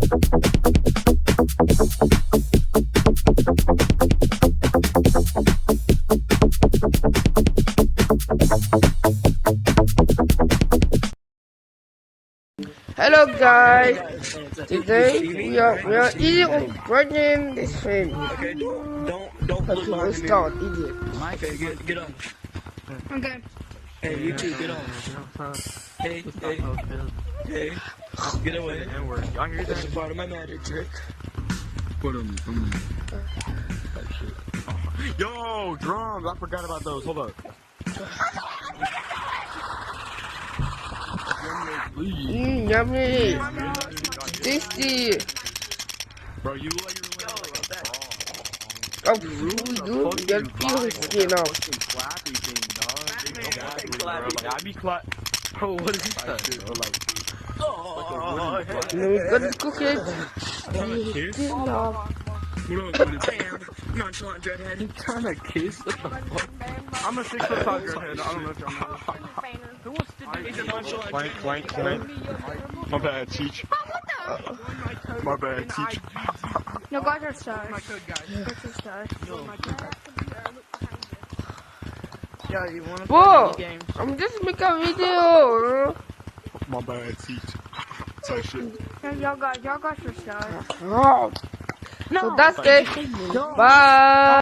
Hello guys, today we are eating running this film. Okay, don't Okay, let's start eating. Okay, get on. Okay. Hey, you two, get on. Hey, get away. That's a part of my magic trick. Put him. Yo, drums! I forgot about those. Hold up. Yummy, tasty. Bro, you look like you're like a Oh, really good. Get feel his skin off. clappy thing, dog. I be clap. Bro, what is that? Then we got the cookies. Kiss? Skin off. Nonchalant dreadhead. Trying to kiss? What the fuck? I'm a 6 foot tall girlhead. I don't know if y'all know. He's a nonchalant Clank. My bad, Teach. My bad, Teach. No, guys are stars. Guys are stars. Yo, you wanna Whoa! play games? I'm just making a video. My bad, Teach. Type shit. Y'all guys are stars. Oh. So that's it. Bye.